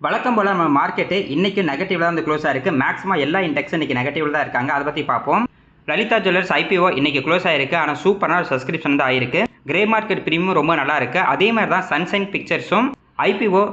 வழக்கம் போல நம்ம மார்க்கெட்டு இன்னைக்கு நெகட்டிவ்ல தான் வந்து க்ளோஸ் ஆயிருக்கு. மேக்ஸிமம் எல்லா இண்டெக்ஸும் இன்னைக்கு நெகட்டிவ்ல தான் இருக்காங்க. அதை பத்தி பார்ப்போம். லலிதா ஜுவல்லர்ஸ் ஐபிஓ இன்னைக்கு க்ளோஸ் ஆயிருக்கு. ஆனால் சூப்பரான ஒரு சப்ஸ்கிரிப்ஷன் தான் ஆயிருக்கு. கிரே மார்க்கெட் பிரீமியம் ரொம்ப நல்லா இருக்கு. அதே மாதிரி தான் சன்ஷைன் பிக்சர்ஸும் ஐபிஓ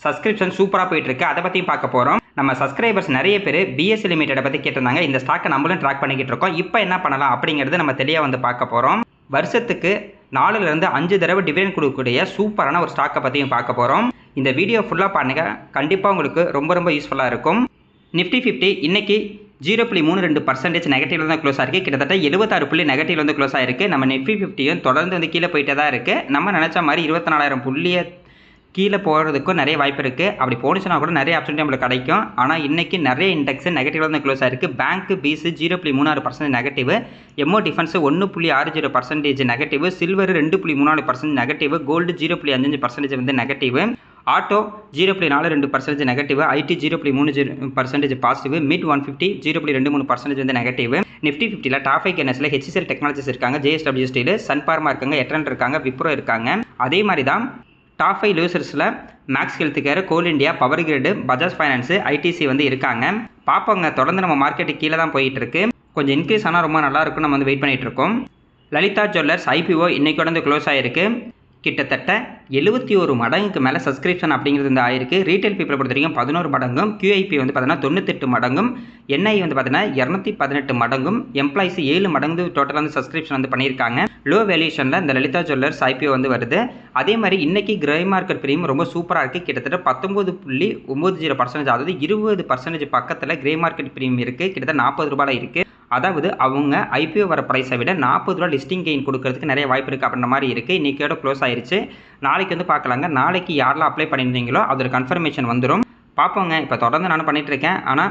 சப்ஸ்கிரிப்ஷன் சூப்பராக போயிட்டு இருக்கு. அதை பற்றியும் பார்க்க போகிறோம். நம்ம சப்ஸ்கிரைபர்ஸ் நிறைய பேர் பிஎஸ்சி லிமிடெட் பற்றி கேட்டிருந்தாங்க. இந்த ஸ்டாக்கை நம்மளும் ட்ராக் பண்ணிக்கிட்டு இருக்கோம். இப்போ என்ன பண்ணலாம் அப்படிங்கிறது நம்ம தெளிவாக வந்து பார்க்க போகிறோம். வருஷத்துக்கு 4லேருந்து 5 தடவை டிவிடெண்ட் கொடுக்கக்கூடிய சூப்பரான ஒரு ஸ்டாக்கை பற்றியும் பார்க்க போகிறோம். இந்த வீடியோ ஃபுல்லாக பாருங்க. கண்டிப்பாக உங்களுக்கு ரொம்ப யூஸ்ஃபுல்லாக இருக்கும். நிஃப்டி 50 இன்னைக்கு 0.32% நெகட்டிவ்ல தான் க்ளோஸ் ஆயிருக்கு. கிட்டத்தட்ட 76 புள்ளி நெகட்டிவ்ல வந்து க்ளோஸ் ஆயிருக்கு. நம்ம நிஃப்டி 50யும் தொடர்ந்து வந்து கீழே போயிட்டே தான் இருக்கு. நம்ம நினைச்ச மாதிரி 24,000 புள்ளியை கீழே போகிறதுக்கும் நிறைய வாய்ப்பு இருக்குது. அப்படி போனுச்சுன்னா கூட நிறைய ஆப்ஷன் நம்மளுக்கு கிடைக்கும். ஆனால் இன்றைக்கி நிறைய இண்டெக்ஸ் நெகட்டிவ்ல தான் க்ளோஸ் ஆயிருக்கு. பேங்க் பீஸு 0.36% negative, MO defence 1.60% negative, silver 2.34% negative, gold 0.55% வந்து negative, auto 0.42% negative, IT 0.30% positive, mid 150 0.23% வந்து நெகட்டிவ். நிஃப்டி 50ல டாப் 5 கெனர்ஸில் ஹெச்சிஎல் டெக்னாலஜிஸ் இருக்காங்க, ஜேஎஸ்டபிள்யூ ஸ்டீல், சன்பார்மா இருக்காங்க, எட்ரன் இருக்காங்க, விப்ரோ இருக்காங்க. அதே மாதிரி தான் டாப் 5 லூசர்ஸில் Max health care, Coal India, Power Grid, Bajaj finance, ITC வந்து இருக்காங்க. பார்ப்போங்க. தொடர்ந்து நம்ம மார்க்கெட்டு கீழே தான் போயிட்டு இருக்கு. கொஞ்சம் இன்க்ரீஸ் ஆனால் ரொம்ப நல்லா இருக்கும். நம்ம வந்து வெயிட் பண்ணிட்டு இருக்கோம். லலிதா ஜுவல்லர்ஸ் ஐபிஓ இன்னைக்கு வந்து க்ளோஸ் ஆயிருக்கு. கிட்டத்தட்ட 71 மடங்குக்கு மேலே சப்ஸ்கிரிப்ஷன் அப்படிங்கிறது வந்து ஆயிருக்கு. ரீட்டைல் பீப்பிளை பொறுத்த வரைக்கும் 11 மடங்கும், QIP வந்து பார்த்தீங்கன்னா 98 மடங்கும், NI வந்து பார்த்தீங்கன்னா 218 மடங்கும், எம்ப்ளாயிஸ் 7 மடங்கு டோட்டலாக வந்து சப்ஸ்கிரிப்ஷன் வந்து பண்ணியிருக்காங்க. லோ வேல்யூஷனில் இந்த லலிதா ஜுவல்லர்ஸ் IPO வந்து வருது. அதே மாதிரி இன்னைக்கு கிரே மார்க்கெட் பிரீமியம் ரொம்ப சூப்பராக இருக்குது. கிட்டத்தட்ட 19.90%, அதாவது 20% பக்கத்தில் கிரே மார்க்கெட் பிரீமியம் இருக்குது. கிட்டத்தட்ட 40 ரூபாயில் இருக்குது. அதாவது அவங்க ஐபிஓ வர ப்ரைஸை விட 40 ரூபா லிஸ்டிங் கெயின் கொடுக்கறதுக்கு நிறைய வாய்ப்பு இருக்குது அப்படின்ற மாதிரி இருக்குது. இன்றைக்கியோட க்ளோஸ் ஆயிடுச்சு. நாளைக்கு வந்து பார்க்கலாங்க. நாளைக்கு யாரெல்லாம் அப்ளை பண்ணியிருந்தீங்களோ அதோட கன்ஃபர்மேஷன் வந்துடும். பார்ப்போங்க. இப்போ தொடர்ந்து நானும் பண்ணிகிட்ருக்கேன். ஆனால்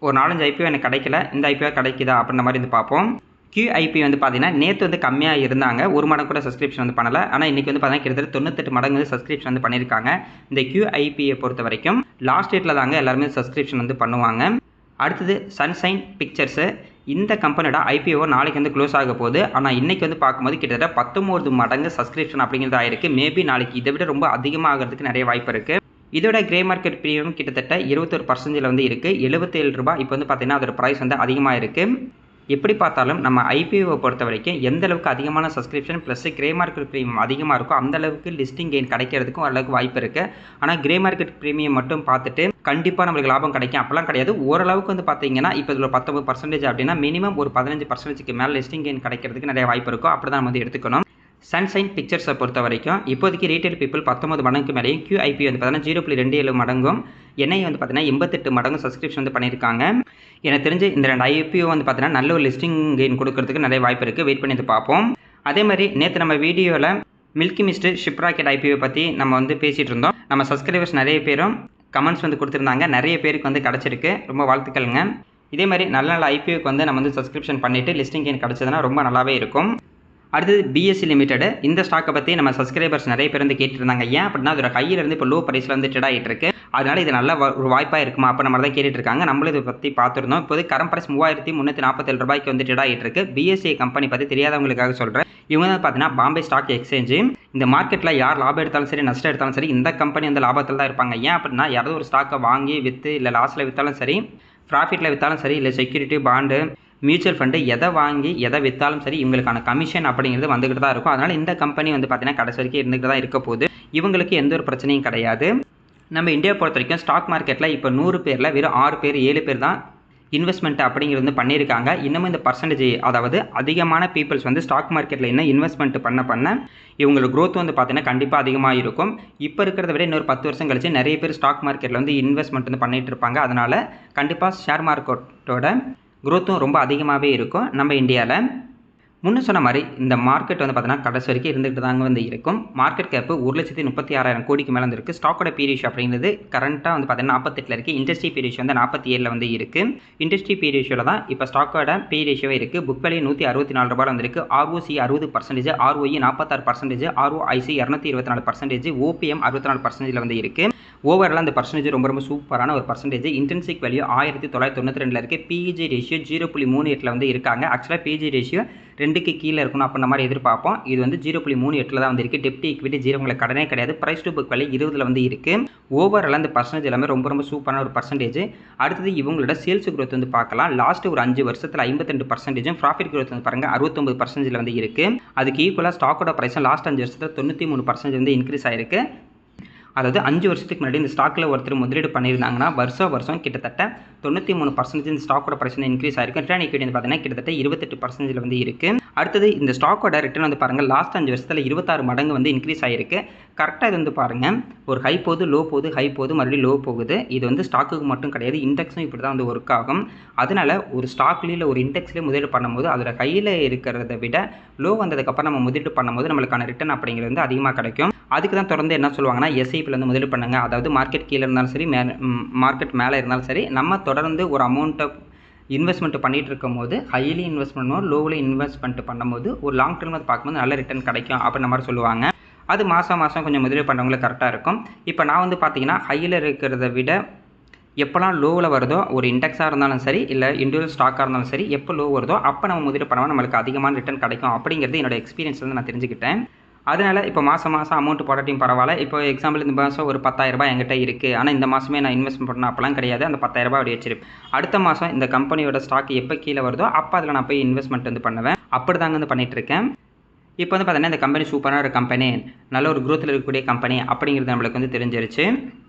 ஒரு 4-5 ஐபிஓ எனக்கு கிடைக்கல. இந்த ஐபிஓ கிடைக்குதா அப்படின்ற மாதிரி வந்து பார்ப்போம். QIP வந்து பார்த்தீங்கன்னா நேற்று வந்து கம்மியாக இருந்தாங்க. 1 மடங்கு கூட சப்ஸ்கிரிப்ஷன் வந்து பண்ணலை. ஆனால் இன்றைக்கி வந்து பார்த்தீங்கன்னா கிட்டத்தட்ட 98 மடங்கு வந்து சப்ஸ்கிரிப்ஷன் வந்து பண்ணியிருக்காங்க. இந்த QIPயை பொறுத்த வரைக்கும் லாஸ்ட் டேட்டில் தாங்க எல்லாருமே சப்ஸ்கிரிப்ஷன் வந்து பண்ணுவாங்க. அடுத்தது சன்ஷைன் பிக்சர்ஸு. இந்த கம்பெனியோட ஐபிஓ நாளைக்கு வந்து க்ளோஸ் ஆக போகுது. ஆனால் இன்றைக்கி வந்து பார்க்கும்போது கிட்டத்தட்ட 19 மடங்கு சப்ஸ்கிரிப்ஷன் அப்படிங்கிறது ஆயிருக்கு. மேபி நாளைக்கு இதை விட ரொம்ப அதிகமாகிறதுக்கு நிறைய வாய்ப்பு இருக்குது. இதோட கிரே மார்க்கெட் பிரீமியம் கிட்டத்தட்ட 21% வந்து இருக்குது. 77 ரூபாய். இப்போ வந்து பார்த்தீங்கன்னா அதோட ப்ரைஸ் வந்து அதிகமாக இருக்குது. எப்படி பார்த்தாலும் நம்ம ஐபிஓவை பொறுத்த வரைக்கும் எந்த அளவுக்கு அதிகமான subscription plus grey market premium அதிகமாக இருக்கோ அந்த அளவுக்கு லிஸ்டிங் கெயின் கிடைக்கிறதுக்கும் ஓரளவுக்கு வாய்ப்பு இருக்குது. ஆனால் கிரே மார்க்கெட் ப்ரீமியம் மட்டும் பார்த்துட்டு கண்டிப்பாக நம்மளுக்கு லாபம் கிடைக்கும் அப்போலாம் கிடையாது. ஓரளவுக்கு வந்து பார்த்தீங்கன்னா இப்போ இதில் 19% அப்படின்னா மினிமம் ஒரு 15%க்கு மேலே லிஸ்டிங் கெயின் கிடைக்கிறதுக்கு நிறைய வாய்ப்பு இருக்கும். அப்படி தான் நம்ம வந்து எடுத்துக்கணும். சன்ஷைன் பிக்சர்ஸை பொறுத்த வரைக்கும் இப்போதைக்கு ரீட்டைல் பீப்புள் 19 மடங்கு மேலேயும், QIP வந்து பார்த்தீங்கன்னா 0.27 மடங்கும், NI வந்து பார்த்தீங்கன்னா 88 மடங்கு சப்ஸ்கிரிப்ஷன் வந்து பண்ணியிருக்காங்க. எனக்கு தெரிஞ்சு இந்த 2 IPO வந்து பார்த்தீங்கன்னா நல்ல ஒரு லிஸ்டிங் கெயின் கொடுக்கறதுக்கு நிறைய வாய்ப்பு இருக்குது. வெயிட் பண்ணி பார்ப்போம். அதே மாதிரி நேற்று நம்ம வீடியோவில் Milky Mist Shiprocket IPO பற்றி நம்ம வந்து பேசிகிட்டு இருந்தோம். நம்ம சப்ஸ்கிரைபர்ஸ் நிறைய பேரும் கமெண்ட்ஸ் வந்து கொடுத்துருந்தாங்க. நிறைய பேருக்கு வந்து கிடச்சிருக்கு. ரொம்ப வாழ்த்துக்கள்ங்க. இதே மாதிரி நல்ல IPOக்கு வந்து நம்ம வந்து சப்ஸ்கிரிப்ஷன் பண்ணிவிட்டு லிஸ்டிங் கெயின் கிடச்சதுன்னா ரொம்ப நல்லாவே இருக்கும். அடுத்தது பிஎஸ்சி லிமிடெட். இந்த ஸ்டாக்கை பற்றி நம்ம சப்ஸ்கிரைபர்ஸ் நிறைய பேர் வந்து கேட்டுருந்தாங்க. ஏன் அப்படின்னா அதோட கையிலேருந்து இப்போ லோ ப்ரைஸில் வந்து ட்ரேட் ஆகிட்டு இருக்கு. அதனால இது நல்ல ஒரு வாய்ப்பாக இருக்குமா அப்போ நம்ம தான் கேட்டுட்டு இருக்காங்க. நம்மளும் இதை பற்றி பார்த்துருந்தோம். இப்போது கரண்ட் ப்ரைஸ் 3347 ரூபாய்க்கு வந்து ட்ரேட் ஆகிட்டு இருக்கு. பிஎஸ்சி கம்பெனி பற்றி தெரியாதவங்களுக்காக சொல்கிறேன். இவங்க வந்து பார்த்தீங்கன்னா பாம்பே ஸ்டாக் எக்ஸ்சேஞ்சு. இந்த மார்க்கெட்டில் யார் லாபம் எடுத்தாலும் சரி நஷ்டம் எடுத்தாலும் சரி இந்த கம்பெனி வந்து லாபத்தில் தான் இருப்பாங்க. ஏன் அப்படின்னா யாராவது ஒரு ஸ்டாக்கை வாங்கி விற்று இல்லை லாஸில் விற்றாலும் சரி, ப்ராஃபிட்டில் விற்றாலும் சரி, இல்லை செக்யூரிட்டி பாண்டு மியூச்சுவல் ஃபண்டு எதை வாங்கி எதை விற்றாலும் சரி இவங்களுக்கான கமிஷன் அப்படிங்கிறது வந்துக்கிட்டு தான் இருக்கும். அதனால் இந்த கம்பெனி வந்து பார்த்தீங்கன்னா கடைசி வரைக்கும் இருந்துகிட்டு தான் இருக்க போகுது. இவங்களுக்கு எந்த ஒரு பிரச்சனையும் கிடையாது. நம்ம இந்தியா பொறுத்த வரைக்கும் ஸ்டாக் மார்க்கெட்டில் இப்போ 100 பேரில் வெறும் 6 பேர் 7 பேர் தான் இன்வெஸ்ட்மெண்ட் அப்படிங்கிறது வந்து பண்ணியிருக்காங்க. இன்னமும் இந்த பர்சன்டேஜ், அதாவது அதிகமான பீப்புள்ஸ் வந்து ஸ்டாக் மார்க்கெட்டில் இன்னும் இன்வெஸ்ட்மெண்ட் பண்ண இவங்களுக்கு க்ரோத் வந்து பார்த்தீங்கன்னா கண்டிப்பாக அதிகமாக இருக்கும். இப்போ இருக்கிறத விட இன்னொரு 10 வருஷம் கழிச்சு நிறைய பேர் ஸ்டாக் மார்க்கெட்டில் வந்து இன்வெஸ்ட்மெண்ட் வந்து பண்ணிகிட்டு இருப்பாங்க. அதனால் கண்டிப்பாக ஷேர் மார்க்கெட்டோட க்ரோத்தும் ரொம்ப அதிகமாகவே இருக்கும். நம்ம இந்தியாவில் முன்ன சொன்ன மாதிரி இந்த மார்க்கெட் வந்து பார்த்தீங்கன்னா கடைசி வரைக்கும் இருந்துகிட்டு தாங்க வந்து இருக்கும். மார்க்கெட் கேப்பு 1,36,000 கோடிக்கு மேலே வந்து இருக்குது. ஸ்டாக்கோட பி ரேஷியோ அப்படிங்கிறது கரண்ட்டாக வந்து பார்த்தீங்கன்னா 48 இருக்குது. இண்டஸ்ட்ரி பி ரேஷியோ வந்து 47 வந்து இருக்குது. இண்டஸ்ட்ரி பி ரேஷியோவில் தான் இப்போ ஸ்டாக்கோட பி ரேஷியோவே இருக்குது. புக் வேல்யூ 164 ரூபாய் வந்துருக்கு. ROC 60%, ROE 46%, ROIC 224%, OPM 64% வந்து இருக்குது. ஓவரால் அந்த பர்சன்டேஜ் ரொம்ப ரொம்ப சூப்பரான ஒரு பர்சன்டேஜ். இன்ட்ரின்சிக் வேல்யூ 1992 இருக்குது. பிஇஜி ரேஷியோ 0.38 வந்து இருக்காங்க. ஆக்சுவலாக பிஇஜி ரேஷியோ 2க்கு கீழே இருக்கணும் அப்படின்ற மாதிரி எதிர்பார்ப்போம். இது வந்து 0.38 தான் வந்து இருக்குது. டெப்ட் ஈக்விட்டி 0 உங்களுக்கு கடனே கிடையாது. ப்ரைஸ் டு புக் வேல்யூ 20 வந்து இருக்குது. ஓவரால் அந்த பர்சன்டேஜ் எல்லாமே ரொம்ப ரொம்ப சூப்பரான ஒரு பர்சன்டேஜ். அடுத்தது இவங்களோட சேல்ஸ் growth வந்து பார்க்கலாம். லாஸ்ட் ஒரு 5 வருஷத்தில் 52%, ப்ராஃபிட் growth வந்து பாருங்கள் 69% வந்து இருக்குது. அதுக்கு ஈக்குவலாக ஸ்டாக்கோட ப்ரைஸும் லாஸ்ட் 5 வருஷத்தில் 93% வந்து இன்க்ரீஸ் ஆயிருக்கு. அதாவது 5 வருஷத்துக்கு முன்னாடி இந்த ஸ்டாக்கில் ஒருத்தர் முதலீடு பண்ணியிருந்தாங்கன்னா வருஷம் கிட்டத்தட்ட 93% இந்த ஸ்டாக்கோட ப்ரைஸ் வந்து இன்க்ரீஸ் ஆயிருக்கு. ரிட்டர்ன் ஈக்விட்டி வந்து பார்த்தீங்கன்னா கிட்டத்தட்ட 28% வந்து இருக்குது. அடுத்தது இந்த ஸ்டாக்கோட ரிட்டர்ன் வந்து பாருங்கள் லாஸ்ட் 5 வருஷத்தில் 26 மடங்கு வந்து இன்க்ரீஸ் ஆயிருக்கு. கரெக்டாக இது வந்து பாருங்கள் ஒரு ஹை போகுது, லோ போகுது, ஹை போகுது, மறுபடியும் லோ போகுது. இது வந்து ஸ்டாக்குக்கு மட்டும் கிடையாது, இண்டெக்ஸும் இப்படி தான் வந்து ஒர்க் ஆகும். அதனால் ஒரு ஸ்டாக்லேயே இல்லை ஒரு இண்டெக்ஸ்லேயே முதலீடு பண்ணும்போது அதோட கையில் இருக்கிறத விட லோ வந்ததுக்கப்புறம் நம்ம முதலீடு பண்ணும்போது நம்மளுக்கான ரிட்டர்ன் அப்படிங்கிறது வந்து அதிகமாக கிடைக்கும். அதுக்கு தான் தொடர்ந்து என்ன சொல்லுவாங்கன்னா எஸ்ஐபியில் வந்து முதலீடு பண்ணுங்க. அதாவது மார்க்கெட் கீழே இருந்தாலும் சரி, மார்க்கெட் மேலே இருந்தாலும் சரி, நம்ம தொடர்ந்து ஒரு அமௌண்ட்டை இன்வெஸ்ட்மெண்ட் பண்ணிட்டு இருக்கும்போது ஹைலி இன்வெஸ்ட்மெண்ட்டோ லோவில் இன்வெஸ்ட்மெண்ட் பண்ணும்போது ஒரு லாங் டர்ம் வந்து பார்க்கும்போது நல்ல ரிட்டர்ன் கிடைக்கும் அப்படின்ற மாதிரி சொல்லுவாங்க. அது மாதம் கொஞ்சம் முதலீடு பண்ணுறவங்களுக்கு கரெக்டாக இருக்கும். இப்போ நான் வந்து பார்த்தீங்கன்னா ஹையில் இருக்கிறத விட எப்போலாம் லோவில் வருதோ ஒரு இண்டெக்ஸாக இருந்தாலும் சரி, இல்லை இண்டிவிஜுவல் ஸ்டாக்காக இருந்தாலும் சரி, எப்போ லோ வருதோ அப்போ நம்ம முதலீடு பண்ணுவோம் நம்மளுக்கு அதிகமான ரிட்டர்ன் கிடைக்கும் அப்படிங்கிறது என்னோட எக்ஸ்பீரியன்ஸ் வந்து நான் தெரிஞ்சுக்கிட்டேன். அதனால் இப்போ மாதம் அமௌண்ட் போடாட்டியும் பரவாயில்ல. இப்போ எக்ஸாம்பிள் இந்த மாதம் ஒரு 10,000 என்கிட்ட இருக்குது, ஆனால் இந்த மாதமே நான் இன்வெஸ்ட்மெண்ட் பண்ணணும் அப்போலாம் கிடையாது. அந்த 10,000 அப்படி வச்சிருப்பேன். அடுத்த மாதம் இந்த கம்பெனியோட ஸ்டாக் எப்போ கீழே வருதோ அப்போ அதில் நான் போய் இன்வெஸ்ட்மெண்ட் வந்து பண்ணுவேன். அப்படி தாங்க வந்து பண்ணிகிட்ருக்கேன். இப்போ வந்து பார்த்தீங்கன்னா இந்த கம்பெனி சூப்பரான ஒரு கம்பெனி, நல்ல ஒரு க்ரோத்தில் இருக்கக்கூடிய கம்பெனி அப்படிங்கிறது நம்மளுக்கு வந்து தெரிஞ்சிருச்சு.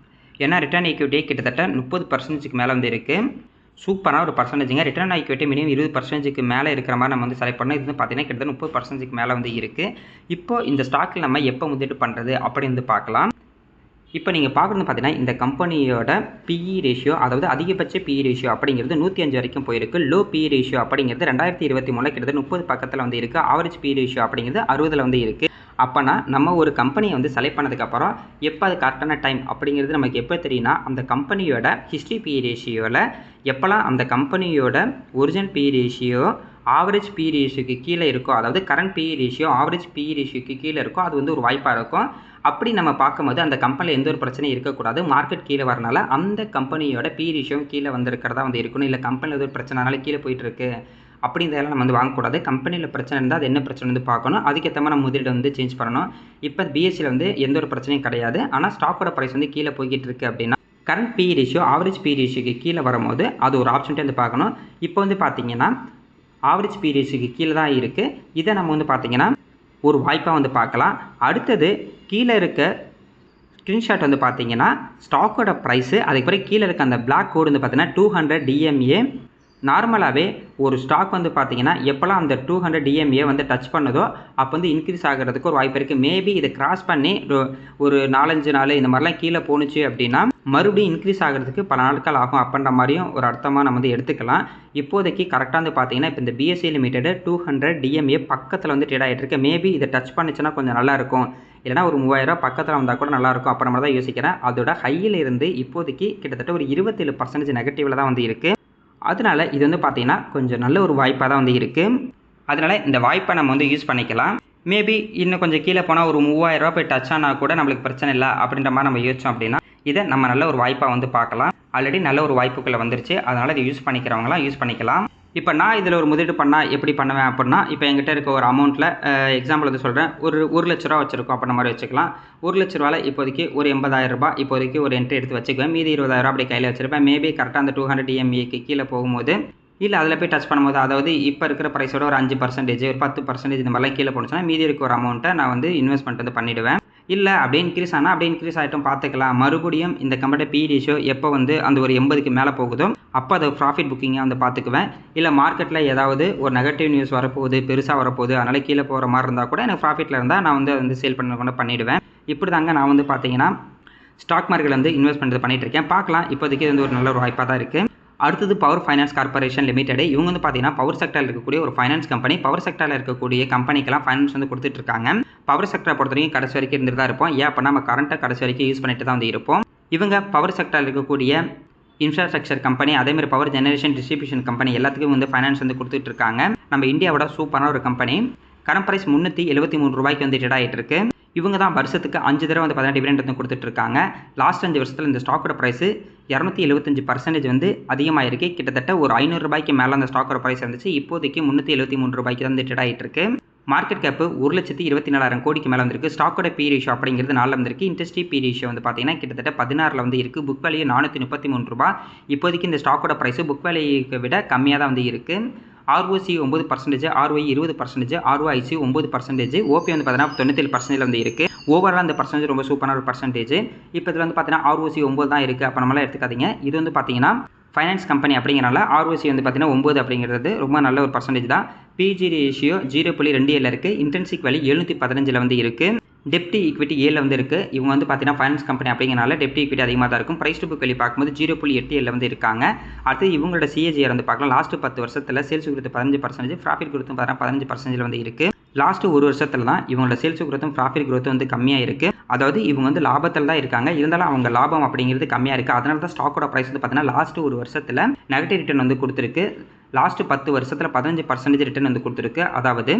ஏன்னா ரிட்டர்ன் ஈக்விட்டி கிட்டத்தட்ட 30% மேலே வந்து இருக்குது. சூப்பரான ஒரு பர்சன்டேஜுங்க. ரிட்டர்ன் ஈக்விட்டி மினிமம் 20% மேலே இருக்கிற மாதிரி நம்ம வந்து செலக்ட் பண்ணோம். இது வந்து பார்த்தீங்கன்னா கிட்டத்தட்ட 30% மேலே வந்து இருக்குது. இப்போ இந்த ஸ்டாக்கில் நம்ம எப்போ முதலீடு பண்ணுறது அப்படின்னு வந்து பார்க்கலாம். இப்போ நீங்கள் பார்க்குறது பார்த்தீங்கன்னா இந்த கம்பெனியோட பிஇ ரேஷியோ, அதாவது அதிகபட்ச பிஇ ரேஷியோ அப்படிங்கிறது 105 வரைக்கும் போயிருக்கு. லோ பிஇ ரேஷியோ அப்படிங்கிறது 2023 கிட்டத்தட்ட 30 பக்கத்தில் வந்து இருக்குது. ஆவரேஜ் பிஇ ரேஷியோ அப்படிங்கிறது 60 வந்து இருக்குது. அப்போனா நம்ம ஒரு கம்பெனியை வந்து செலக்ட் பண்ணதுக்கப்புறம் எப்போ அது கரெக்டான டைம் அப்படிங்கிறது நமக்கு எப்போ தெரியும்னா அந்த கம்பெனியோட ஹிஸ்ட்ரி பிஇ ரேஷியோவில் எப்போலாம் அந்த கம்பெனியோட original PE ratio average PE ரேஷியோக்கு கீழே இருக்கோ, அதாவது current PE ratio average PE ரேஷியோக்கு கீழே இருக்கோ, அது வந்து ஒரு வாய்ப்பாக இருக்கும். அப்படி நம்ம பார்க்கும்போது அந்த கம்பெனியில் எந்த ஒரு பிரச்சனையும் இருக்கக்கூடாது. மார்க்கெட் கீழே வரனால அந்த கம்பெனியோட பிஇ ரேஷியோ கீழே வந்திருக்கிறதா வந்து இருக்கணும். இல்லை கம்பெனியில் எது ஒரு பிரச்சனைனால கீழே போயிட்டுருக்கு அப்படின்றதெல்லாம் நம்ம வந்து வாங்கக்கூடாது. கம்பெனியில் பிரச்சனை இருந்தால் அது என்ன பிரச்சனை வந்து பார்க்கணும். அதுக்கேற்ற மாதிரி நம்ம முதலீடு வந்து சேஞ்ச் பண்ணணும். இப்போ பிஎஸ்சியில் வந்து எந்த ஒரு பிரச்சனையும் கிடையாது. ஆனால் ஸ்டாக்கோட ப்ரைஸ் வந்து கீழே போய்கிட்டு இருக்குது அப்படின்னா current PE ratio average PE ரேஷியோக்கு கீழே வரும்போது அது ஒரு ஆப்ஷன்ட்டே வந்து பார்க்கணும். இப்போ வந்து பார்த்தீங்கன்னா ஆவரேஜ் பிஇ ரேஷியோக்கு கீழே தான் இருக்குது. இதை நம்ம வந்து பார்த்தீங்கன்னா ஒரு வாய்ப்பாக வந்து பார்க்கலாம். அடுத்தது கீழே இருக்க ஸ்க்ரீன்ஷாட் வந்து பார்த்தீங்கன்னா ஸ்டாக்கோட ப்ரைஸு, அதுக்கப்புறம் கீழே இருக்க அந்த பிளாக் கோடு வந்து பார்த்தீங்கன்னா 200 DMA. நார்மலாகவே ஒரு ஸ்டாக் வந்து பார்த்தீங்கன்னா எப்போல்லாம் அந்த 200 DMA வந்து டச் பண்ணுதோ அப்போ வந்து இன்க்ரீஸ் ஆகிறதுக்கு ஒரு வாய்ப்பு இருக்குது. மேபி இதை கிராஸ் பண்ணி ஒரு 4-5 நாள் இந்த மாதிரிலாம் கீழே போணுச்சு அப்படின்னா மறுபடியும் இன்க்ரீஸ் ஆகிறதுக்கு பல நாட்கள் ஆகும் அப்படின்ற மாதிரியும் ஒரு அர்த்தமாக நம்ம வந்து எடுத்துக்கலாம். இப்போதைக்கு கரெக்டாக வந்து பார்த்தீங்கன்னா இப்போ இந்த பிஎஸ்சி லிமிடெட் 200 DMA பக்கத்தில் வந்து ட்ரேட் ஆகிட்டு இருக்கு. மேபி இதை டச் பண்ணிச்சுன்னா கொஞ்சம் நல்லாயிருக்கும், இல்லைனா ஒரு 3000 பக்கத்தில் வந்தால் கூட நல்லாயிருக்கும் அப்புறம் மாதிரி தான் யோசிக்கிறேன். அதோட ஹையில் இருந்து இப்போதைக்கு கிட்டத்தட்ட ஒரு 27% நெகட்டிவில் தான் வந்து இருக்குது. அதனால இது வந்து பார்த்தீங்கன்னா கொஞ்சம் நல்ல ஒரு வாய்ப்பாக தான் வந்து இருக்குது. அதனால் இந்த வாய்ப்பை நம்ம வந்து யூஸ் பண்ணிக்கலாம். மேபி இன்னும் கொஞ்சம் கீழே போனால் ஒரு 3000 போய் டச் ஆனால் கூட நம்மளுக்கு பிரச்சனை இல்லை அப்படின்ற மாதிரி நம்ம யோசிச்சோம் அப்படின்னா இதை நம்ம நல்ல ஒரு வாய்ப்பாக வந்து பார்க்கலாம். ஆல்ரெடி நல்ல ஒரு வாய்ப்புக்குள்ளே வந்துருச்சு. அதனால் இதை யூஸ் பண்ணிக்கிறவங்களாம் யூஸ் பண்ணிக்கலாம். இப்போ நான் இதில் ஒரு முதலீடு பண்ணால் எப்படி பண்ணுவேன் அப்படின்னா, இப்போ என்கிட்ட இருக்க ஒரு அமௌண்ட்டில் எக்ஸாம்பிள் வந்து சொல்கிறேன், ஒரு 1,00,000 ரூபா வச்சுருக்கோம் அப்படின்ற மாதிரி வச்சுக்கலாம். 1,00,000 ரூபாயில் இப்போதைக்கு ஒரு 80,000 ரூபாய் இப்போதைக்கு ஒரு என்ட்ரி எடுத்து வச்சுக்குவேன். மீதி 20,000 அப்படி கையில் வச்சுருப்பேன். மேபி கரெக்டாக அந்த 200 DMAக்கு கீழே போகும்போது இல்லை அதில் போய் டச் பண்ணும்போது, அதாவது இப்போ இருக்கிற ப்ரைஸோட ஒரு 5%, ஒரு 10% இந்த மாதிரிலாம் கீழே போணுச்சுன்னா மீதி இருக்க ஒரு அமௌண்ட்டை நான் வந்து இன்வெஸ்ட்மெண்ட் வந்து பண்ணிவிடுவேன். இல்லை அப்படியே இன்க்ரீஸ் ஆனால் அப்படியே இன்க்ரீஸ் ஆகிட்டும் பார்த்துக்கலாம். மறுபடியும் இந்த கம்பெனி பிஇ ரேஷியோ எப்போ வந்து அந்த ஒரு 80க்கு மேலே போகுதோ அப்போ அதை ப்ராஃபிட் புக்கிங்காக வந்து பார்த்துக்குவேன். இல்லை மார்க்கெட்டில் ஏதாவது ஒரு நெகட்டிவ் நியூஸ் வரப்போகுது, பெருசாக வரப்போகுது, அதனால் கீழே போகிற மாதிரி இருந்தால் கூட எனக்கு ப்ராஃபிட்டில் இருந்தால் நான் வந்து வந்து சேல் பண்ண கூட பண்ணிவிடுவேன். இப்படி தாங்க நான் வந்து பார்த்தீங்கன்னா ஸ்டாக் மார்க்கெட்டில் வந்து இன்வெஸ்ட்மெண்ட் பண்ணிகிட்டு இருக்கேன். பார்க்கலாம், இப்போதைக்கு இது வந்து ஒரு நல்ல ஒரு வாய்ப்பாக தான் இருக்குது. அடுத்தது பவர் ஃபைனான்ஸ் கார்பரேஷன் லிமிடெட். இவங்க வந்து பார்த்தீங்கன்னா பவர் செக்டரில் இருக்கக்கூடிய ஒரு ஃபைனான்ஸ் கம்பெனி. பவர் செக்டரில் இருக்கக்கூடிய கம்பெனிக்கெல்லாம் ஃபைனான்ஸ் வந்து கொடுத்துட்டு இருக்காங்க. பவர் செக்டரை பொறுத்த வரைக்கும் கடைசி வரைக்கும் இருந்துட்டு தான் இருப்போம். ஏன் அப்படின்னா நம்ம கரண்ட்டை கடைசி வரைக்கும் யூஸ் பண்ணிட்டு தான் வந்து இருப்போம். இவங்க பவர் செக்டரில் இருக்கக்கூடிய இன்ஃப்ராஸ்ட்ரக்சர் கம்பெனி, அதேமாதிரி பவர் ஜெனரேஷன் டிஸ்ட்ரிபியூஷன் கம்பெனி எல்லாத்துக்கும் வந்து ஃபைனான்ஸ் வந்து கொடுத்துட்டு இருக்காங்க. நம்ம இந்தியாவோட சூப்பரான ஒரு கம்பெனி. கரண்ட் ப்ரைஸ் 373 ரூபாய்க்கு வந்து ட்ரேட் ஆகிட்டு இருக்கு. இவங்க தான் வருஷத்துக்கு 5 தடவை வந்து பார்த்தீங்கன்னா டிவிடெண்ட் வந்து கொடுத்துட்ருக்காங்க. லாஸ்ட் 5 வருஷத்தில் இந்த ஸ்டாக்கோட ப்ரைஸு 275% வந்து அதிகமாக இருக்குது. கிட்டத்தட்ட ஒரு ₹500 மேலே அந்த ஸ்டாக்கோட ப்ரைஸ் இருந்துச்சு. இப்போதைக்கு ₹373 தான் வந்து ட்ரேட் ஆகிட்டு இருக்கு. மார்க்கெட் கேப்பு 1,24,000 கோடிக்கு மேலே வந்திருக்கு. ஸ்டாக்கோட பி ரேஷியோ அப்படிங்கிறது 4 வந்திருக்கு. இண்டஸ்ட்ரி பி ரேஷியோ வந்து பார்த்தீங்கன்னா கிட்டத்தட்ட 16 வந்து இருக்குது. Book value ₹433. இப்போதைக்கு இந்த ஸ்டாக்கோட ப்ரைஸு புக் வேல்யூக்கு விட கம்மியாக தான் வந்து இருக்குது. ROC 9%, ROE 20%, ROIC 9%, OP வந்து பார்த்தீங்கன்னா 97% வந்து இருக்குது. ஓவரால் அந்த பர்சன்டேஜ் ரொம்ப சூப்பரான ஒரு பர்சன்டேஜ். இப்போ இதில் வந்து பார்த்தீங்கன்னா ROC 9 தான் இருக்குது. அப்போ நம்மளாம் எடுத்துக்காதீங்க. இது வந்து பார்த்தீங்கன்னா ஃபைனான்ஸ் கம்பெனி அப்படிங்கிறனால ROC வந்து பார்த்தீங்கன்னா 9 அப்படிங்கிறது ரொம்ப நல்ல ஒரு பர்சன்டேஜ் தான். PG ரேஷியோ 0.27 இருக்குது. இன்டென்சிக் வேல்யூ 715 வந்து இருக்குது. டெப்ட் ஈக்விட்டி 7 வந்து இருக்குது. இவங்க வந்து பார்த்தீங்கன்னா ஃபைனான்ஸ் கம்பெனி அப்படிங்கிறனால டெப்ட் ஈக்விட்டி அதிகமாக தான் இருக்கும். ப்ரைஸ் டு புக் வேல்யூ பார்க்கும்போது 0.87 வந்து இருக்காங்க. அடுத்து இவங்களோட CAGR வந்து பார்க்கலாம். லாஸ்ட் 10 வருஷத்தில் சேல்ஸ் growth 15%, ப்ராஃபிட் growth 15% வந்து இருக்குது. லாஸ்ட் ஒரு வருஷத்தில் தான் இவங்களோட சேல்ஸ் growth ப்ராஃபிட் growth வந்து கம்மியாக இருக்குது. அதாவது இவங்க வந்து லாபத்தில் தான் இருக்காங்க. இருந்தாலும் அவங்க லாபம் அப்படிங்கிறது கம்மியாக இருக்குது. அதனால தான் ஸ்டாக்கோட ப்ரைஸ் வந்து பார்த்தீங்கன்னா லாஸ்ட் ஒரு வருஷத்தில் நெகட்டிவ் ரிட்டர்ன் வந்து கொடுத்துருக்கு. லாஸ்ட் 10 வருஷத்தில் 15% ரிட்டர்ன் வந்து கொடுத்துருக்கு. அதாவது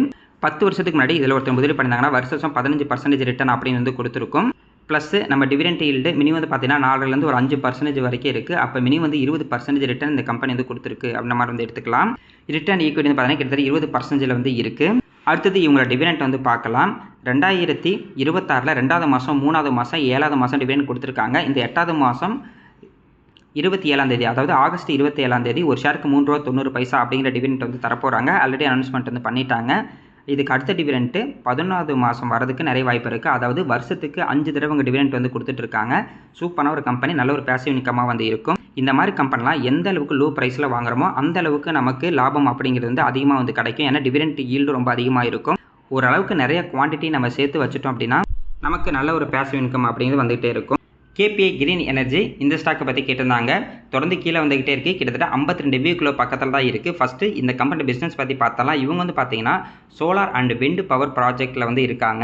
10 வருஷத்துக்கு முன்னாடி இதில் ஒருத்தர் முதலீடு பண்ணியிருந்தாங்கன்னா வருஷம் 15% ரிட்டர்ன் அப்படின்னு வந்து கொடுத்துருக்கும். ப்ளஸ் நம்ம டிவிடெண்ட் ஈல்டு மினிமம் வந்து பார்த்தீங்கன்னா 4லேருந்து ஒரு 5% வரைக்கும் இருக்குது. அப்போ மினிமம் வந்து 20% ரிட்டர்ன் இந்த கம்பெனி வந்து கொடுத்துருக்கு அப்படின்ற மாதிரி வந்து எடுத்துக்கலாம். ரிட்டர்ன் ஈக்விட்டி வந்து பார்த்தீங்கன்னா கிட்டத்தட்ட 20% வந்து இருக்குது. அடுத்தது இவங்களோட டிவிடெண்ட் வந்து பார்க்கலாம். 2026 2வது மாதம் 3வது மாதம் 7வது மாதம் டிவிடெண்ட் கொடுத்துருக்காங்க. இந்த 8வது மாதம் 27ஆம் தேதி, அதாவது ஆகஸ்ட் 27ஆம் தேதி ஒரு ஷேருக்கு ₹3.90 அப்படிங்கிற டிவிடெண்ட் வந்து தரப்போகிறாங்க. ஆல்ரெடி அனௌன்ஸ்மெண்ட் வந்து பண்ணிட்டாங்க. இதுக்கு அடுத்த டிவிடெண்ட்டு 11வது மாதம் வரதுக்கு நிறைய வாய்ப்பு இருக்குது. அதாவது வருஷத்துக்கு 5 தடவை டிவிடெண்ட் வந்து கொடுத்துட்ருக்காங்க. சூப்பரான ஒரு கம்பெனி, நல்ல ஒரு பேசிவ் இன்கமாக வந்து இருக்கும். இந்த மாதிரி கம்பெனிலாம் எந்த அளவுக்கு லோ ப்ரைஸில் வாங்குறோமோ அந்த அளவுக்கு நமக்கு லாபம் அப்படிங்கிறது வந்து அதிகமாக வந்து கிடைக்கும். ஏன்னா டிவிடெண்ட் ஈல்டு ரொம்ப அதிகமாக இருக்கும். ஓரளவுக்கு நிறைய குவான்டிட்டி நம்ம சேர்த்து வச்சுட்டோம் அப்படின்னா நமக்கு நல்ல ஒரு பேசிவ் இன்கம் அப்படிங்கிறது வந்துகிட்டே இருக்கும். KPI கிரீன் எனர்ஜி இந்த ஸ்டாக்கை பற்றி கேட்டிருந்தாங்க. தொடர்ந்து கீழே வந்துகிட்டே இருக்குது. கிட்டத்தட்ட 52 வியூக்குள்ள பக்கத்தில் தான் இருக்குது. ஃபஸ்ட்டு இந்த கம்பெனி பிஸ்னஸ் பற்றி பார்த்தாலாம். இவங்க வந்து பார்த்தீங்கன்னா சோலார் அண்ட் விண்ட் பவர் ப்ராஜெக்டில் வந்து இருக்காங்க.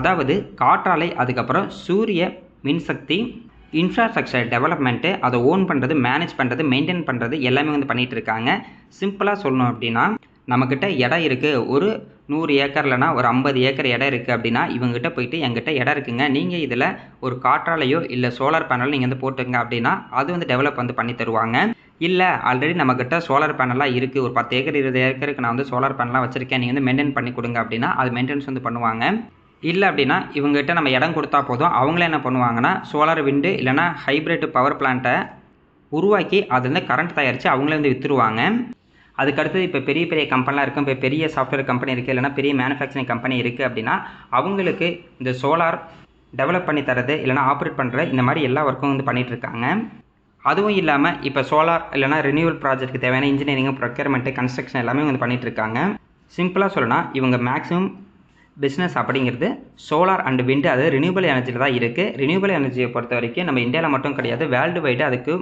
அதாவது காற்றாலை, அதுக்கப்புறம் சூரிய மின்சக்தி, இன்ஃப்ராஸ்ட்ரக்சர் டெவலப்மெண்ட்டு, அதை ஓன் பண்ணுறது, மேனேஜ் பண்ணுறது, மெயின்டைன் பண்ணுறது எல்லாமே வந்து பண்ணிகிட்டு இருக்காங்க. சிம்பிளாக சொல்லணும் அப்படின்னா நம்மக்கிட்ட இடம் இருக்குது, ஒரு 100 ஏக்கர் இல்லைனா ஒரு 50 ஏக்கர் இடம் இருக்குது அப்படின்னா இவங்ககிட்ட போயிட்டு எங்கிட்ட இடம் இருக்குங்க, நீங்கள் இதில் ஒரு காற்றாலையோ இல்லை சோலார் பேனல் நீங்கள் வந்து போட்டுங்க அப்படின்னா அது வந்து டெவலப் வந்து பண்ணி தருவாங்க. இல்லை ஆல்ரெடி நம்மக்கிட்ட சோலார் பேனலாக இருக்குது, ஒரு 10 ஏக்கர் 20 ஏக்கருக்கு நான் வந்து சோலார் பேனலாக வச்சுருக்கேன், நீங்கள் வந்து மெயின்டைன் பண்ணி கொடுங்க அப்படின்னா அது மெயின்டெனன்ஸ் வந்து பண்ணுவாங்க. இல்லை அப்படின்னா இவங்ககிட்ட நம்ம இடம் கொடுத்தா போதும், அவங்களே என்ன பண்ணுவாங்கன்னா சோலார் விண்டு இல்லைனா ஹைப்ரிட் பவர் பிளான்ட்டை உருவாக்கி அதுலேருந்து கரண்ட் தயாரித்து அவங்களே வந்து விற்றுருவாங்க. அதுக்கடுத்தது இப்போ பெரிய பெரிய கம்பெனிலாம் இருக்கும். இப்போ பெரிய சாஃப்ட்வேர் கம்பெனி இருக்குது, இல்லைனா பெரிய மேனுஃபேக்சரிங் கம்பெனி இருக்குது அப்படின்னா அவங்களுக்கு இந்த சோலார் டெவலப் பண்ணி தரது இல்லைனா ஆப்ரேட் பண்ணுற இந்த மாதிரி எல்லா ஒர்க்கும் வந்து பண்ணிகிட்ருக்காங்க. அதுவும் இல்லாமல் இப்போ சோலார் இல்லைனா ரினியூவல் ப்ராஜெக்ட்டுக்கு தேவையான இன்ஜினியரிங், ப்ரொக்யூர்மெண்ட்டு, கன்ஸ்ட்ரக்ஷன் எல்லாமே வந்து பண்ணிகிட்ருக்காங்க. சிம்பிளாக சொல்லணும்னா இவங்க மேக்ஸிமம் பிஸ்னஸ் அப்படிங்கிறது சோலார் அண்ட் விண்டு, அதாவது ரினியூவல் எனர்ஜியில் தான் இருக்குது. ரினியூவல் எனர்ஜியை பொறுத்த வரைக்கும் நம்ம இந்தியாவில் மட்டும் கிடையாது, வேர்ல்டு வைடு அதுக்கு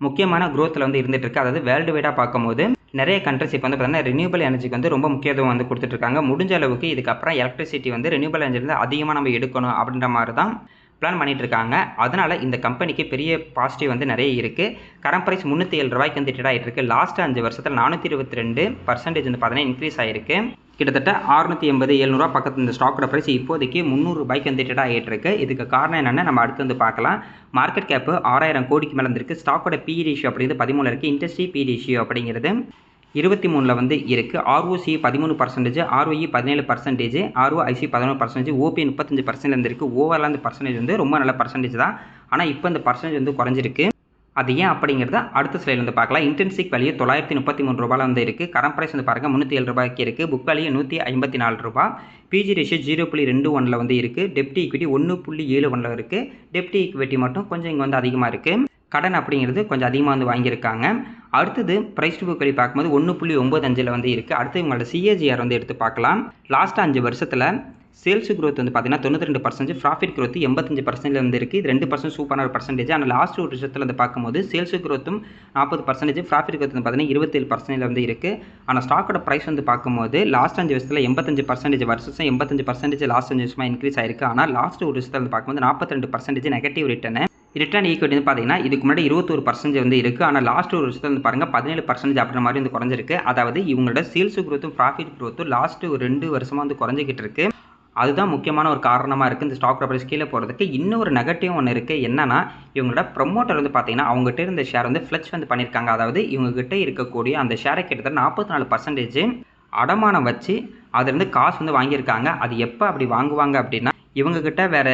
முக்கியமான க்ரோத்தில் வந்து இருந்துகிட்டு இருக்குது. அதாவது வேர்ல்டு வைடாக பார்க்கும்போது நிறைய கண்ட்ரிஸ் இப்போ வந்து பார்த்தீங்கன்னா ரினியூவல் எனர்ஜிக்கு வந்து ரொம்ப முக்கியத்துவம் வந்து கொடுத்துட்ருக்காங்க. முடிஞ்ச அளவுக்கு இதுக்கப்புறம் எலக்ட்ரிசிட்டி வந்து ரினியூவல் எனர்ஜிலேருந்து அதிகமாக நம்ம எடுக்கணும் அப்படின்ற மாதிரி தான் பிளான் பண்ணிகிட்ருக்காங்க. அதனால் இந்த கம்பெனிக்கு பெரிய பாசிட்டிவ் வந்து நிறைய இருக்குது. கரண்ட் ப்ரைஸ் ₹307 வந்து ட்ரேட் ஆகிட்டு இருக்குது. லாஸ்ட் 5 வருஷத்தில் 422% வந்து பார்த்தீங்கன்னா இன்க்ரீஸ் ஆகிருக்கு. கிட்டத்தட்ட 680-700 பக்கத்து இந்த ஸ்டாக்கோட ப்ரைஸ் இப்போதைக்கு ₹300 வந்து ட்ரேட் ஆகிட்டு இருக்கு. இதுக்கு காரணம் என்னென்னு நம்ம அடுத்து வந்து பார்க்கலாம். மார்க்கெட் கேப்பு 6000 கோடிக்கு மேலே இருந்திருக்கு. ஸ்டாக்கோட பி ரேஷியோ அப்படிங்கிறது 13 இருக்குது. இண்டஸ்ட்ரி பி ரேஷியோ அப்படிங்கிறது 23 வந்து இருக்குது. ROC 13%, ROE 17%, ROIC 11%, OP 35% இருந்திருக்கு. ஓவரால் அந்த பர்சன்டேஜ் வந்து ரொம்ப நல்ல பர்சன்டேஜ் தான். ஆனால் இப்போ இந்த பர்சன்டேஜ் வந்து குறைஞ்சிருக்கு. அது ஏன் அப்படிங்கிறத அடுத்த ஸ்லைடில் வந்து பார்க்கலாம். இன்டென்சிக் வேல்யூ ₹933 வந்து இருக்குது. கரண்ட் ப்ரைஸ் வந்து பாருங்கள் ₹307 இருக்குது. Book value ₹154. பிஜி ரேஷியோ 0.21 வந்து இருக்குது. டெப்ட் ஈக்விட்டி 1.71 இருக்குது. டெப்ட் ஈக்விட்டி மட்டும் கொஞ்சம் இங்கே வந்து அதிகமாக இருக்குது. கடன் அப்படிங்கிறது கொஞ்சம் அதிகமாக வந்து வாங்கியிருக்காங்க. அடுத்தது ப்ரைஸ் டு புக் வேல்யூ பார்க்கும்போது 1.95 வந்து இருக்குது. அடுத்து இவங்களோட CAGR வந்து எடுத்து பார்க்கலாம். லாஸ்ட் 5 வருஷத்தில் சேல்ஸ் growth வந்து பார்த்தீங்கன்னா 92%, ப்ராஃபிட் growth 85% வந்து இருக்குது. இது 2% சூப்பரான ஒரு பர்சன்டேஜ். ஆனால் லாஸ்ட் ஒரு வருஷத்தில் வந்து பார்க்கும்போது சேல்ஸ் growthம் 40%, ப்ராஃபிட் growth வந்து பார்த்தீங்கன்னா 27% வந்து இருக்குது. ஆனால் ஸ்டாக்கோட ப்ரைஸ் வந்து பார்க்கும்போது லாஸ்ட் 5 வருஷத்தில் 85%, வருஷம் 85% லாஸ்ட் 5 வருஷமாக இன்க்ரீஸ் ஆயிருக்கு. ஆனால் லாஸ்ட் ஒரு வருஷத்தில் வந்து பார்க்கும்போது 42% நெகட்டிவ் ரிட்டர்ன் ஈக்விட்டி வந்து பார்த்தீங்கன்னா இதுக்கு முன்னாடி 21% வந்து இருக்குது. ஆனால் லாஸ்ட் ஒரு வருஷத்தில் வந்து பாருங்கள் 17% அப்படின்ற மாதிரி வந்து குறைஞ்சிருக்கு. அதாவது இவங்களோட சேல்ஸ் growthம் ப்ராஃபிட் growthம் லாஸ்ட் ஒரு 2 வருஷமாக வந்து குறைஞ்சிக்கிட்டு இருக்குது. அதுதான் முக்கியமான ஒரு காரணமாக இருக்குது இந்த ஸ்டாக்கோட ப்ரைஸ் கீழே போகிறதுக்கு. இன்னொரு நெகட்டிவ் ஒன்று இருக்குது. என்னன்னா, இவங்களோட ப்ரொமோட்டர் வந்து பார்த்தீங்கன்னா அவங்ககிட்ட இருந்த ஷேர் வந்து ஃப்ளெக்ஸ் வந்து பண்ணியிருக்காங்க. அதாவது இவங்ககிட்ட இருக்கக்கூடிய அந்த ஷேரை கிட்டத்தட்ட 44% அடமானம் வச்சு அதுலேருந்து காசு வந்து வாங்கியிருக்காங்க. அது எப்போ அப்படி வாங்குவாங்க அப்படின்னா, இவங்ககிட்ட வேறு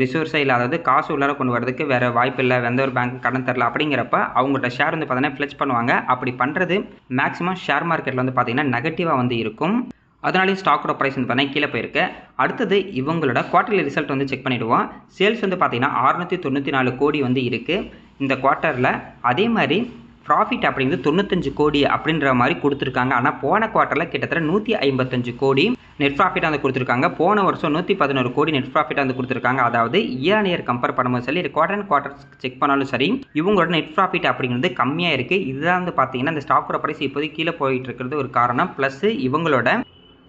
ரிசோர்ஸே இல்லை, அதாவது காசு உள்ளார கொண்டு வரதுக்கு வேறு வாய்ப்பு இல்லை, எந்த ஒரு பேங்க் கடன் தரல அப்படிங்கிறப்ப அவங்கள்ட்ட ஷேர் வந்து பார்த்தீங்கன்னா ஃப்ளெக்ஸ் பண்ணுவாங்க. அப்படி பண்ணுறது மேக்ஸிமம் ஷேர் மார்க்கெட்டில் வந்து பார்த்தீங்கன்னா நெகட்டிவாக வந்து இருக்கும். அதனாலேயே ஸ்டாக்கோட ப்ரைஸ் வந்து பார்த்தீங்கன்னா கீழே போயிருக்கு. அடுத்தது இவங்களோட குவார்ட்டர்லி ரிசல்ட் வந்து செக் பண்ணிவிடுவோம். சேல்ஸ் வந்து பார்த்தீங்கன்னா 694 கோடி வந்து இருக்குது இந்த குவார்ட்டரில். அதே மாதிரி ப்ராஃபிட் அப்படிங்கிறது 95 கோடி அப்படின்ற மாதிரி கொடுத்துருக்காங்க. ஆனால் போன குவார்ட்டரில் கிட்டத்தட்ட 155 கோடி நெட் ப்ராஃபிட்டாக வந்து கொடுத்துருக்காங்க. போன வருஷம் 111 கோடி நெட் ப்ராஃபிட்டாக வந்து கொடுத்துருக்காங்க. அதாவது இயர் அண்ட் இயர் கம்பேர் பண்ணும்போது சரி, குவார்டர் அண்ட் குவார்டர் செக் பண்ணாலும் சரி, இவங்களோட நெட் ப்ராஃபிட் அப்படிங்கிறது கம்மியாக இருக்குது. இதுதான் வந்து பார்த்தீங்கன்னா இந்த ஸ்டாக்கோட ப்ரைஸ் இப்போதைக்கு கீழே போயிட்டு இருக்கிறது ஒரு காரணம். ப்ளஸ் இவங்களோட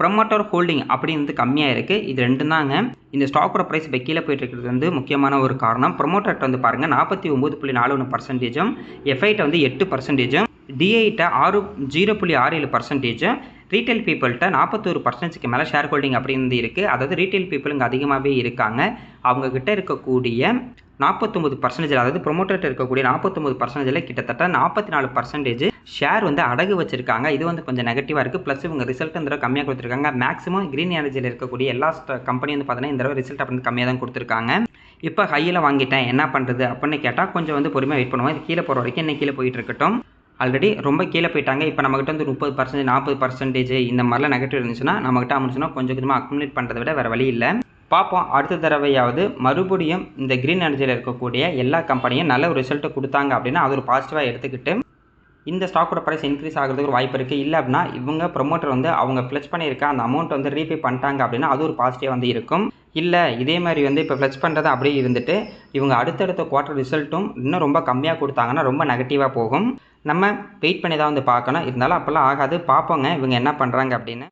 ப்ரொமோட்டர் ஹோல்டிங் அப்படிங்கிறது கம்மியாக இருக்குது. இது ரெண்டும் தாங்க இந்த ஸ்டாக்கோட ப்ரைஸ் இப்போ கீழே போயிட்டு இருக்கிறது வந்து முக்கியமான ஒரு காரணம். ப்ரொமோட்டர்கிட்ட வந்து பாருங்கள் 49.41%, எஃப்ஐட்ட வந்து 8%, டிஐட்ட 0.67%, ரீட்டைல் பீப்புள்கிட்ட 41%க்கு மேலே ஷேர் ஹோல்டிங் அப்படின்னு இருக்குது. அதாவது ரீட்டைல் பீப்புள் இங்கே அதிகமாகவே இருக்காங்க. அவங்கக்கிட்ட இருக்கக்கூடிய 49%, அதாவது ப்ரொமோட்டர்கிட்ட இருக்கக்கூடிய 49%, கிட்டத்தட்ட 44% ஷேர் வந்து அடகு வச்சிருக்காங்க. இது வந்து கொஞ்சம் நெகட்டிவாக இருக்குது. ப்ளஸ் இவங்க ரிசல்ட் இந்த தடவை கம்மியாக கொடுத்துருக்காங்க. மேக்ஸிமம் கிரீன் எனர்ஜியில் இருக்கக்கூடிய எல்லா கம்பெனி வந்து பார்த்தீங்கன்னா இந்த தடவை ரிசல்ட் அப்படின்னு கம்மியாக தான் கொடுத்துருக்காங்க. இப்போ ஹையில் வாங்கிட்டேன் என்ன பண்ணுறது அப்படின்னு கேட்டால் கொஞ்சம் வந்து பொறுமையாக வெயிட் பண்ணுவோம். இது கீழே போகிற வரைக்கும் இன்னும் கீழே போயிட்டு இருக்கட்டும். ஆல்ரெடி ரொம்ப கீழே போயிட்டாங்க. இப்போ நம்மகிட்ட வந்து 30%, 40% இந்த மாதிரிலாம் நெகட்டிவ் இருந்துச்சுன்னா நம்மகிட்ட அமைச்சுன்னா கொஞ்சம் கொஞ்சமாக அக்குமுலேட் பண்ணுறதை விட வேறு வழி இல்லை. பார்ப்போம் அடுத்த தடவையாவது மறுபடியும் இந்த கிரீன் எனர்ஜியில் இருக்கக்கூடிய எல்லா கம்பெனியும் நல்ல ஒரு ரிசல்ட்டை கொடுத்தாங்க அப்படின்னா அது ஒரு பாசிட்டிவாக எடுத்துக்கிட்டு இந்த ஸ்டாக்கோட ப்ரைஸ் இன்க்ரீஸ் ஆகிறதுக்கு ஒரு வாய்ப்பு இருக்குது. இல்லை அப்படின்னா இவங்க ப்ரொமோட்டர் வந்து அவங்க ஃப்ளெக்ஸ் பண்ணியிருக்க அந்த அமௌண்ட் வந்து ரீபே பண்ணிட்டாங்க அப்படின்னா அது ஒரு பாசிட்டிவாக வந்து இருக்கும். இல்லை இதே மாதிரி வந்து இப்போ ஃப்ளெக்ஸ் பண்ணுறது அப்படியே இருந்துட்டு இவங்க அடுத்தடுத்த குவார்ட்டர் ரிசல்ட்டும் இன்னும் ரொம்ப கம்மியாக கொடுத்தாங்கன்னா ரொம்ப நெகட்டிவாக போகும். நம்ம வெயிட் பண்ணி தான் வந்து பார்க்கணும். இருந்தாலும் அப்போல்லாம் ஆகாது. பார்ப்போங்க இவங்க என்ன பண்ணுறாங்க அப்படின்னு.